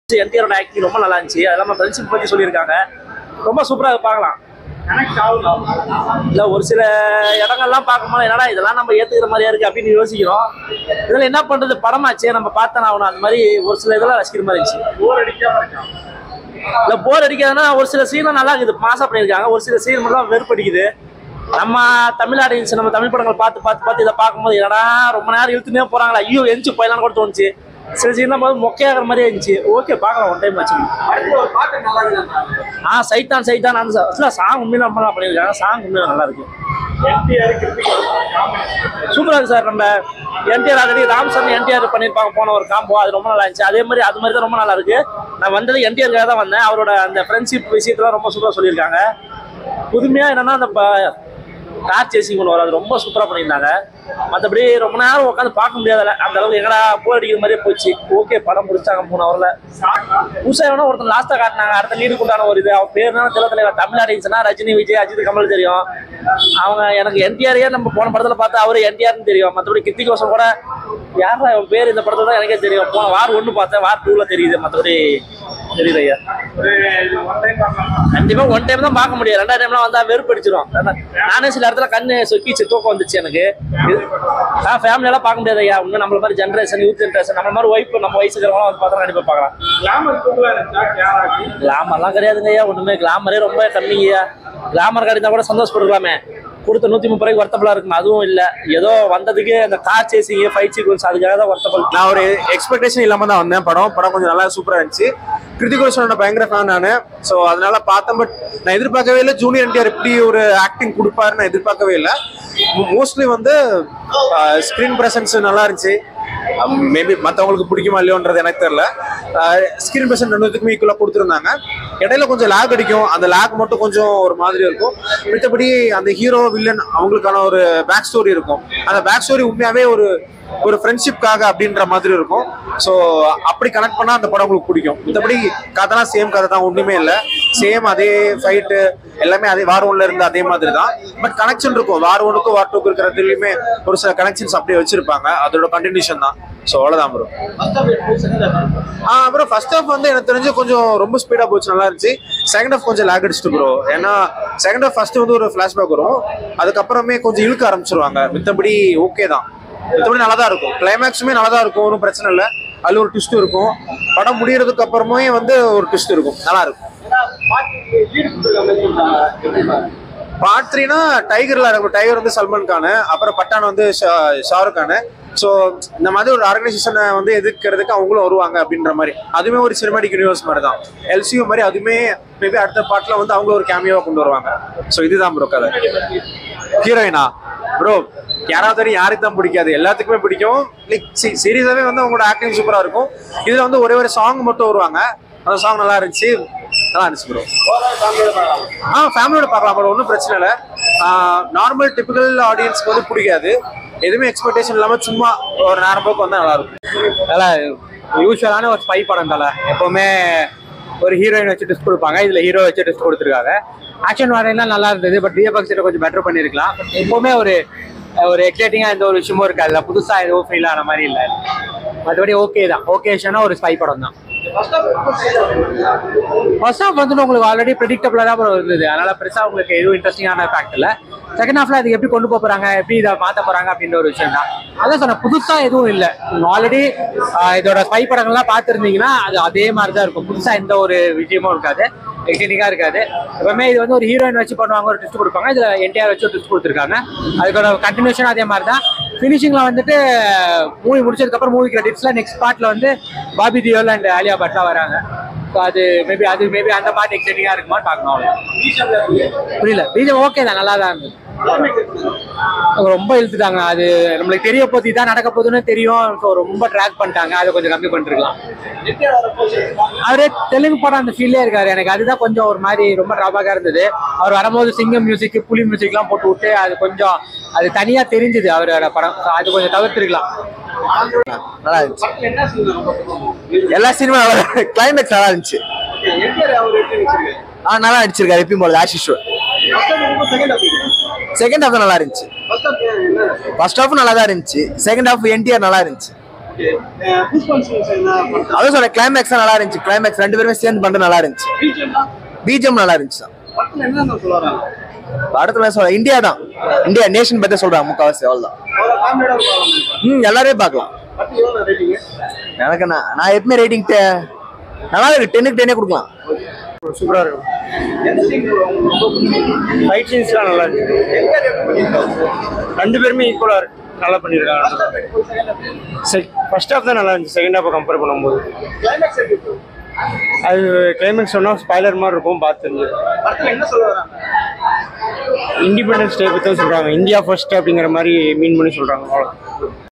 என்டிஆரோட acting ரொம்ப நல்லா இருந்துச்சு. அது இல்லாமல் ஃப்ரெண்ட்ஷிப் பற்றி சொல்லியிருக்காங்க. ரொம்ப சூப்பராக பார்க்கலாம். இல்லை ஒரு சில இடங்கள்லாம் பார்க்கும்போது என்னடா இதெல்லாம் நம்ம ஏற்றுக்கிற மாதிரியா இருக்குது அப்படின்னு யோசிக்கிறோம். இதில் என்ன பண்ணுறது, படமாச்சே நம்ம பார்த்தா ஆகணும். அந்த மாதிரி ஒரு சில இதெல்லாம் ரசிக்கிற மாதிரி இருந்துச்சு. இல்லை போர் அடிக்காதுன்னா ஒரு சில சீன்லாம் நல்லா இருக்குது, மாசா பண்ணியிருக்காங்க. ஒரு சில சீன் மட்டும் தான் வெறுப்படிக்குது. நம்ம தமிழ் ஆடியன்ஸ் நம்ம தமிழ் படங்கள் பார்த்து இதை பார்க்கும்போது என்னடா ரொம்ப நேரம் இழுத்துனே போகிறாங்களா, ஐயோ எந்திச்சு போயிடலான்னு கூட தோணுச்சு. சில சீன்லாம் போது மொக்கையாகிற மாதிரியே இருந்துச்சு. ஓகே பார்க்கலாம், ஒன் டைம் வச்சு. சைத்தான் அந்த சாங் உண்மையில ரொம்ப நல்லா பண்ணியிருக்காங்க. சாங் உண்மையில நல்லா இருக்கு. சூப்பராக இருக்கு சார். நம்ம என்டிஆர் ஆல்ரெடி ராம்சரண் என்டிஆர் பண்ணியிருப்பாங்க போன ஒரு காம்போ, அது ரொம்ப நல்லா இருந்துச்சு. அதே மாதிரி அது மாதிரி தான் ரொம்ப நல்லா இருக்கு. நான் வந்தது என்டிஆருக்காக தான் வந்தேன். அவரோட அந்த ஃப்ரெண்ட்ஷிப் விஷயத்தெல்லாம் ரொம்ப சூப்பராக சொல்லியிருக்காங்க. புதுமையாக என்னன்னா அந்த கார் சேசிங் ஒன்று வரும், அது ரொம்ப சூப்பராக பண்ணியிருந்தாங்க. மற்றபடி ரொம்ப நேரம் உட்காந்து பார்க்க முடியாதுல்ல, அந்த அளவுக்கு எங்கடா போர் அடிக்கிற மாதிரியே போச்சு. ஓகே படம் முடிச்சாங்க 3 ஹவரில். புதுசாக வேணா ஒருத்தர் லாஸ்ட்டாக காட்டினாங்க, அடுத்த லீடுக்கு உண்டான ஒரு இது. அவன் பேர்னா தலைவர் தமிழ் ஆடியன்ஸ்னா ரஜினி, விஜய், அஜித், கமல் தெரியும். அவங்க எனக்கு என்டிஆரையே நம்ம போன படத்தில் பார்த்தா அவரு என்டிஆர்னு தெரியும். மற்றபடி கிருத்திகோசம் கூட யாரா அவன் பேர் இந்த படத்தில் தான் எனக்கே தெரியும். போன வார் 1 பார்த்தேன், வார் 2ல தெரியுது. மற்றபடி தெரியுது ஐயா. கண்டிப்பா ஒன் டைம் தான் பார்க்க முடியும். 2வது டைம்லாம் வந்தா வெறுப்பு அடிச்சிடும். நானே சில இடத்துல கண்ணு சொக்கிச்சு, தூக்கம் வந்துச்சு எனக்கு. ஃபேமிலியெல்லாம் பார்க்க முடியாது ஐயா. இன்னும் நம்மள மாதிரி ஜென்ரேஷன், யூத் ஜென்ரேஷன், நம்ம மாதிரி ஒய்ஃப் நம்ம வயசுக்கிறவங்களாம் வந்து பார்த்தா கண்டிப்பா பார்க்கலாம். கிளாமர்லாம் கிடையாதுங்க ஐயா. ஒண்ணுமே கிளாமரே ரொம்ப கம்மிங்கய்யா. கிளாமர் கிடைத்தா கூட சந்தோஷப்பட்டுக்கலாமே. கொடுத்த 130 ரூபாய்க்கு வருத்தப்பலா இருக்குமா, அதுவும் இல்லை. ஏதோ வந்ததுக்கு அந்த கார் சேசிங், ஃபைட் சீக்வன்ஸ், அதுக்காக தான் வருத்தப்பல். நான் ஒரு எக்ஸ்பெக்டேஷன் இல்லாம தான் வந்தேன். படம் கொஞ்சம் நல்லா சூப்பரா இருந்துச்சு. கிருத்திக் ரோஷனோட பயங்கர ஃபேன் நான். ஸோ அதனால பார்த்தேன். பட் நான் எதிர்பார்க்கவே இல்லை ஜூனியர் என்டிஆர் இப்படி ஒரு ஆக்டிங் கொடுப்பாருன்னு நான் எதிர்பார்க்கவே இல்லை. மோஸ்ட்லி வந்து ஸ்க்ரீன் ப்ரெசன்ஸ் நல்லா இருந்துச்சு. மேபி மற்றவங்களுக்கு பிடிக்குமா இல்லையோன்றது எனக்கு தெரியல. ஸ்க்ரீன் ப்ரெசன்ட் 2த்துக்குமே ஈக்குவலாக கொடுத்துருந்தாங்க. இடையில கொஞ்சம் லேக் அடிக்கும், அந்த லேக் மட்டும் கொஞ்சம் ஒரு மாதிரி இருக்கும். மற்றபடி அந்த ஹீரோ வில்லன் அவங்களுக்கான ஒரு பேக் ஸ்டோரி இருக்கும். அந்த பேக் ஸ்டோரி உண்மையாகவே ஒரு ஃப்ரெண்ட்ஷிப்காக அப்படின்ற மாதிரி இருக்கும். ஸோ அப்படி கனெக்ட் பண்ணால் அந்த படம் உங்களுக்கு பிடிக்கும். மற்றபடி கதைலாம் சேம் கதை தான், ஒன்றுமே இல்லை. சேம் அதே ஃபைட்டு எல்லாமே அதே வார் 1ல இருந்து அதே மாதிரி தான். பட் கனெக்ஷன் இருக்கும். வார் 1க்கும் வார் 2க்கும் இருக்கிறதுலையுமே ஒரு சில கனெக்ஷன்ஸ் அப்படியே வச்சிருப்பாங்க. அதோட கண்டினியூஷன் தான். ஸோ அவ்வளோதான் ப்ரோ. அப்புறம் ஃபர்ஸ்ட் ஹாஃப் வந்து எனக்கு தெரிஞ்சு கொஞ்சம் ரொம்ப ஸ்பீடாக போச்சு, நல்லா இருந்துச்சு. செகண்ட் ஹாஃப் கொஞ்சம் லேக் அடிச்சுட்டு ப்ரோ. ஏன்னா செகண்ட் ஹாஃப் ஃபர்ஸ்ட் வந்து ஒரு ஃபிளாஷ்பேக் வரும், அதுக்கப்புறமே கொஞ்சம் இழுக்க ஆரம்பிச்சிருவாங்க. மித்தபடி ஓகே தான், மித்தபடி நல்லா தான் இருக்கும். கிளைமேக்ஸுமே நல்லா தான் இருக்கும், ஒன்றும் பிரச்சனை இல்லை. அதில் ஒரு ட்விஸ்ட் இருக்கும். படம் முடியறதுக்கு அப்புறமே வந்து ஒரு ட்விஸ்ட் இருக்கும், நல்லா இருக்கும். பார்ட் 3னா டைகர்ல இருக்கும். டைகர் வந்து சல்மான் கான், அப்புறம் பட்டான் வந்து ஷாருக் கான். ஸோ இந்த மாதிரி ஒரு ஆர்கனைசேஷனை வந்து எதிர்க்கிறதுக்கு அவங்களும் வருவாங்க அப்படின்ற மாதிரி. அதுவுமே ஒரு சினிமாட்டிக் யூனிவர்ஸ் மாதிரி தான், எல்சியூ மாதிரி. அதுவுமே மேபி அடுத்த பார்ட்ல வந்து அவங்களும் ஒரு கேமியோவா கொண்டு வருவாங்க. ஸோ இதுதான் ப்ரோ கதை. ஹீரோயினா ப்ரோ யாராவது யாருக்கு தான் பிடிக்காது, எல்லாத்துக்குமே பிடிக்கும். லைக் சீரியஸாவே வந்து அவங்களோட ஆக்டிங் சூப்பரா இருக்கும். இதுல வந்து ஒரே ஒரு சாங் மட்டும் வருவாங்க, அந்த சாங் நல்லா இருந்துச்சு ப்ரோ. ஃபேமிலியோட பார்க்கலாம் ப்ரோ, ஒன்றும் பிரச்சனை இல்லை. நார்மல் டிபிக்கல் ஆடியன்ஸ்க்கு வந்து பிடிக்காது. எதுவுமே எக்ஸ்பெக்டேஷன் இல்லாம சும்மா ஒரு நேரம் போக்கு வந்தா நல்லா இருக்கும். அதெல்லாம் யூஸ்வலான ஒரு ஸ்பை படம் தானே. எப்பவுமே ஒரு ஹீரோயின் வச்சு டெஸ்ட் கொடுப்பாங்க, இதுல ஹீரோ வச்சு டெஸ்ட் கொடுத்துருக்காங்க. ஆக்ஷன் வரையெல்லாம் நல்லா இருந்தது, பட் விஎஃப்எக்ஸ் கொஞ்சம் பெட்டர் பண்ணிருக்கலாம். எப்பவுமே ஒரு எக்ஸைட்டிங்கா எந்த ஒரு விஷயமும் இருக்காது, புதுசா எதுவும் ஃபீல் ஆன மாதிரி இல்லை. மற்றபடி ஓகே தான், ஓகேஷனா ஒரு ஸ்பை படம் தான். ஃபர்ஸ்ட் ஹாஃப் வந்து உங்களுக்கு ஆல்ரெடி ப்ரெடிக்டபிளா தான் இருந்தது, அதனால பெருசா உங்களுக்கு எதுவும் இன்ட்ரெஸ்டிங்கான ஃபேக்ட் இல்லை. செகண்ட் ஹாஃப்ல அது எப்படி கொண்டு போறாங்க, எப்படி இதை மாற்ற போறாங்க அப்படின்ற ஒரு விஷயம் தான். அதான் சொன்ன புதுசா எதுவும் இல்லை. ஆல்ரெடி இதோட ஸ்பை படங்கள்லாம் பார்த்துருந்தீங்கன்னா அது அதே மாதிரி தான் இருக்கும். புதுசா எந்த ஒரு விஷயமும் இருக்காது, எக்ஸைட்டிங்கா இருக்காது. எப்பவுமே இது வந்து ஒரு ஹீரோயின் வச்சு பண்ணுவாங்க, ஒரு ட்விஸ்ட் கொடுப்பாங்க. இதுல என்டிஆர் வச்சு ஒரு ட்விஸ்ட் கொடுத்துருக்காங்க. அதுக்கோட கண்டினியூஷன் அதே மாதிரி தான். ஃபினிஷிங்ல வந்துட்டு மூவி முடிச்சதுக்கு அப்புறம் மூவி கிரெடிட்ஸ்ல நெக்ஸ்ட் பார்ட்ல வந்து பாபி தியோல் அண்ட் ஆலியா பட்லாம் வராங்க. ஸோ அது மேபி அந்த பார்ட் எக்ஸைட்டிங்கா இருக்குமான்னு பார்க்கணும். புரியல, பிஜிஎம் ஓகே தான், நல்லா தான் இருந்தது. ரொம்ப இழுத்துட்டாங்க. அது நம்மளுக்கு தெரிய போது இதான் நடக்க போகுதுன்னு தெரியும். ஸோ ரொம்ப ட்ராக் பண்ணிட்டாங்க, அதை கொஞ்சம் கம்மி பண்ணிருக்கலாம். அவரே தெலுங்கு படம் அந்த ஃபீல்லே இருக்காரு. எனக்கு அதுதான் கொஞ்சம் ஒரு மாதிரி ரொம்ப டிராபேக்கா இருந்தது. அவர் வரும்போது சிங்கம் மியூசிக், புலி மியூசிக்லாம் போட்டு விட்டு அது கொஞ்சம் அது தனியா தெரிஞ்சுது அவரோட படம். அது கொஞ்சம் தவிர்த்துருக்கலாம். நல்லா இருந்துச்சு, எல்லா சினிமா நல்லா, கிளைமேக்ஸ் நல்லா இருந்துச்சு. நல்லா அடிச்சிருக்காரு எப்பயும் போல ஆஷிஷ். செகண்ட் ஹாஃப் நல்லா இருந்துச்சு. ஃபர்ஸ்ட் ஹாஃப் நல்லா தான் இருந்துச்சு, செகண்ட் ஹாஃப் என்டிஆர் நல்லா இருந்துச்சு. அதான் சொல்றேன், கிளைமேக்ஸ் நல்லா இருந்துச்சு. கிளைமேக்ஸ் 2 பேருமே சேர்ந்து பண்றது நல்லா இருந்துச்சு. பிஜிஎம் நல்லா இருந்துச்சு. படத்துல சொல்ல இந்தியா தான், இந்தியா நேஷன் பத்தி சொல்றாங்க முக்காவாசி. அவ்வளவுதான். எல்லாரையும் பார்க்கலாம். எனக்கு நான் எப்பவுமே ரேட்டிங் நல்லா இருக்கு. 10க்கு 10 கொடுக்கலாம். சூப்பரா இருக்கும். ஃபைட் சீன்ஸ்லாம் நல்லா இருக்கு. 2 பேருமே ஈக்குவலா இருக்கு. நல்லா பண்ணிருக்காங்க. ஃபர்ஸ்ட் ஹாஃப் தான் நல்லா இருந்துச்சு. செகண்ட் ஹாஃப் கம்பேர் பண்ணும்போது அது கிளைமேக்ஸ் சொன்னா ஸ்பாய்லர் மாதிரி இருக்கும். பார்த்துருந்து இண்டிபெண்டன்ஸ் டே பற்றி சொல்றாங்க. இந்தியா ஃபர்ஸ்ட் அப்படிங்கிற மாதிரி மீன் பண்ணி சொல்றாங்க. அவ்வளோ.